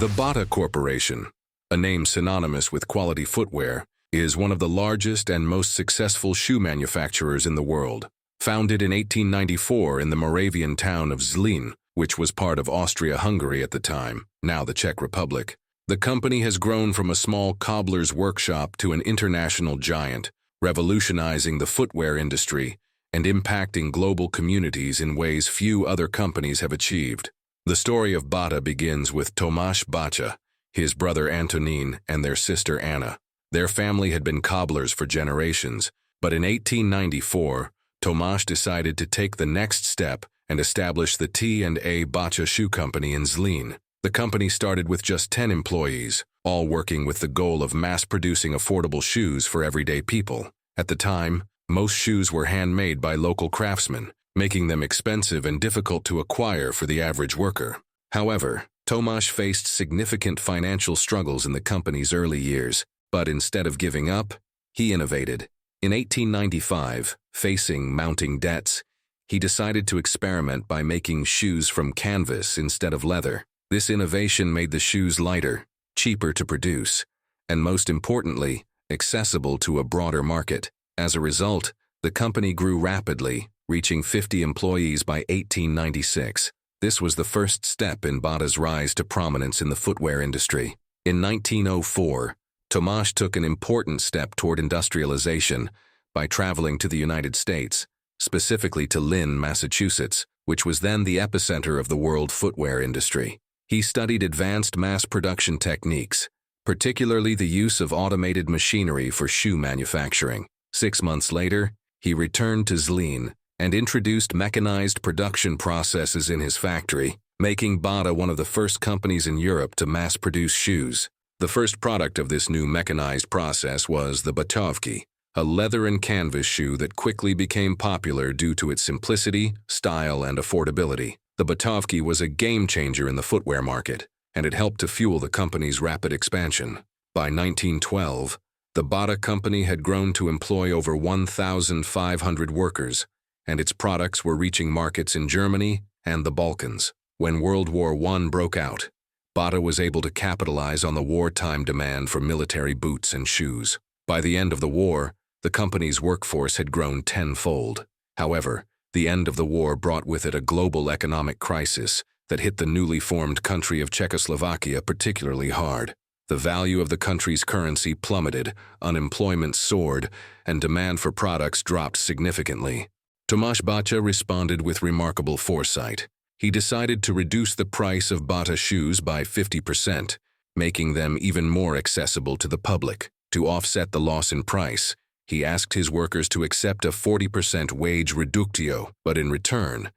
The Bata Corporation, a name synonymous with quality footwear, is one of the largest and most successful shoe manufacturers in the world. Founded in 1894 in the Moravian town of Zlín, which was part of Austria-Hungary at the time, now the Czech Republic, the company has grown from a small cobbler's workshop to an international giant, revolutionizing the footwear industry and impacting global communities in ways few other companies have achieved. The story of Bata begins with Tomáš Bata, his brother Antonín, and their sister Anna. Their family had been cobblers for generations, but in 1894, Tomáš decided to take the next step and establish the T&A Bata Shoe Company in Zlín. The company started with just 10 employees, all working with the goal of mass-producing affordable shoes for everyday people. At the time, most shoes were handmade by local craftsmen, making them expensive and difficult to acquire for the average worker. However, Tomáš faced significant financial struggles in the company's early years, but instead of giving up, he innovated. In 1895, facing mounting debts, he decided to experiment by making shoes from canvas instead of leather. This innovation made the shoes lighter, cheaper to produce, and most importantly, accessible to a broader market. As a result, the company grew rapidly, reaching 50 employees by 1896. This was the first step in Bata's rise to prominence in the footwear industry. In 1904, Tomáš took an important step toward industrialization by traveling to the United States, specifically to Lynn, Massachusetts, which was then the epicenter of the world footwear industry. He studied advanced mass production techniques, particularly the use of automated machinery for shoe manufacturing. 6 months later, he returned to Zlín and introduced mechanized production processes in his factory, making Bata one of the first companies in Europe to mass-produce shoes. The first product of this new mechanized process was the Batovky, a leather and canvas shoe that quickly became popular due to its simplicity, style, and affordability. The Batovky was a game-changer in the footwear market, and it helped to fuel the company's rapid expansion. By 1912, the Bata company had grown to employ over 1,500 workers, and its products were reaching markets in Germany and the Balkans. When World War I broke out, Bata was able to capitalize on the wartime demand for military boots and shoes. By the end of the war, the company's workforce had grown tenfold. However, the end of the war brought with it a global economic crisis that hit the newly formed country of Czechoslovakia particularly hard. The value of the country's currency plummeted, unemployment soared, and demand for products dropped significantly. Tomáš Bata responded with remarkable foresight. He decided to reduce the price of Bata shoes by 50%, making them even more accessible to the public. To offset the loss in price, he asked his workers to accept a 40% wage reductio, but in return,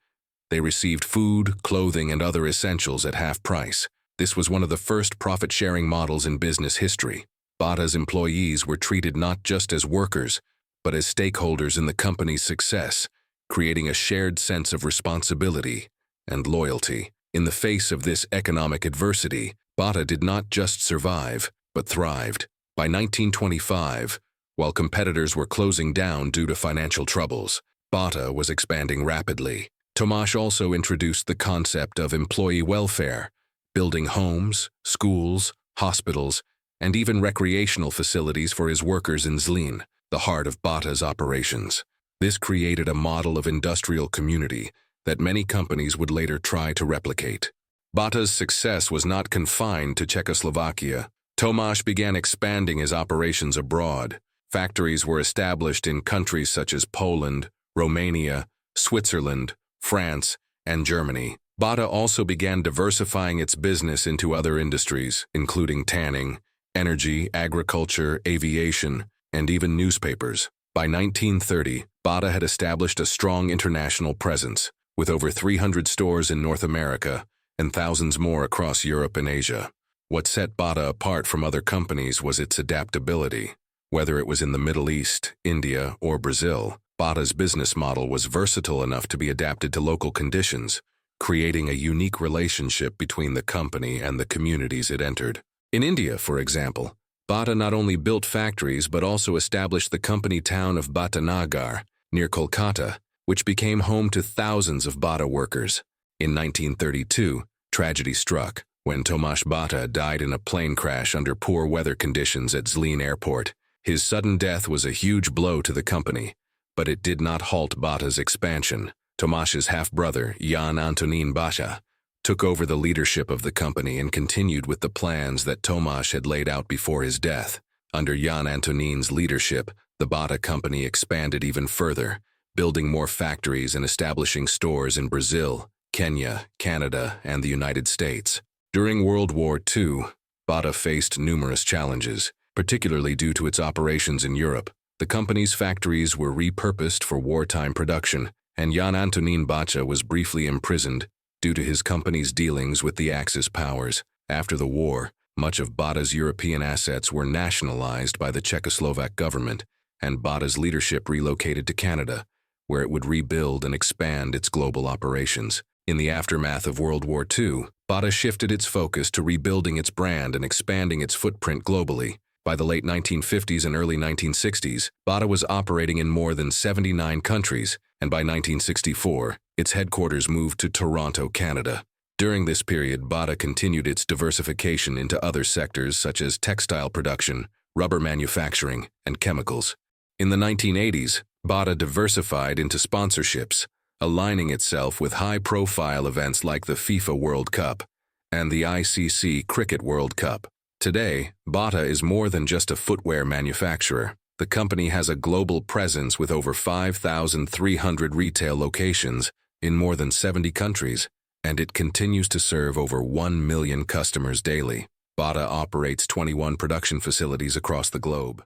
they received food, clothing, and other essentials at half price. This was one of the first profit-sharing models in business history. Bata's employees were treated not just as workers, but as stakeholders in the company's success, creating a shared sense of responsibility and loyalty. In the face of this economic adversity, Bata did not just survive, but thrived. By 1925, while competitors were closing down due to financial troubles, Bata was expanding rapidly. Tomáš also introduced the concept of employee welfare, building homes, schools, hospitals, and even recreational facilities for his workers in Zlín, the heart of Bata's operations. This created a model of industrial community that many companies would later try to replicate. Bata's success was not confined to Czechoslovakia. Tomáš began expanding his operations abroad. Factories were established in countries such as Poland, Romania, Switzerland, France, and Germany. Bata also began diversifying its business into other industries, including tanning, energy, agriculture, aviation, and even newspapers. By 1930, Bata had established a strong international presence, with over 300 stores in North America and thousands more across Europe and Asia. What set Bata apart from other companies was its adaptability. Whether it was in the Middle East, India, or Brazil, Bata's business model was versatile enough to be adapted to local conditions, creating a unique relationship between the company and the communities it entered. In India, for example, Bata not only built factories but also established the company town of Batanagar, near Kolkata, which became home to thousands of Bata workers. In 1932, tragedy struck. when Tomasz Bata died in a plane crash under poor weather conditions at Zlín Airport. His sudden death was a huge blow to the company, but it did not halt Bata's expansion. Tomasz's half-brother, Jan Antonín Bata, took over the leadership of the company and continued with the plans that Tomasz had laid out before his death. Under Jan Antonín's leadership, the Bata company expanded even further, building more factories and establishing stores in Brazil, Kenya, Canada, and the United States. During World War II, Bata faced numerous challenges, particularly due to its operations in Europe. The company's factories were repurposed for wartime production, and Jan Antonín Bata was briefly imprisoned due to his company's dealings with the Axis powers. After the war, much of Bata's European assets were nationalized by the Czechoslovak government, and Bata's leadership relocated to Canada, where it would rebuild and expand its global operations. In the aftermath of World War II, Bata shifted its focus to rebuilding its brand and expanding its footprint globally. By the late 1950s and early 1960s, Bata was operating in more than 79 countries, and by 1964, its headquarters moved to Toronto, Canada. During this period, Bata continued its diversification into other sectors such as textile production, rubber manufacturing, and chemicals. In the 1980s, Bata diversified into sponsorships, aligning itself with high-profile events like the FIFA World Cup and the ICC Cricket World Cup. Today, Bata is more than just a footwear manufacturer. The company has a global presence with over 5,300 retail locations in more than 70 countries, and it continues to serve over 1 million customers daily. Bata operates 21 production facilities across the globe.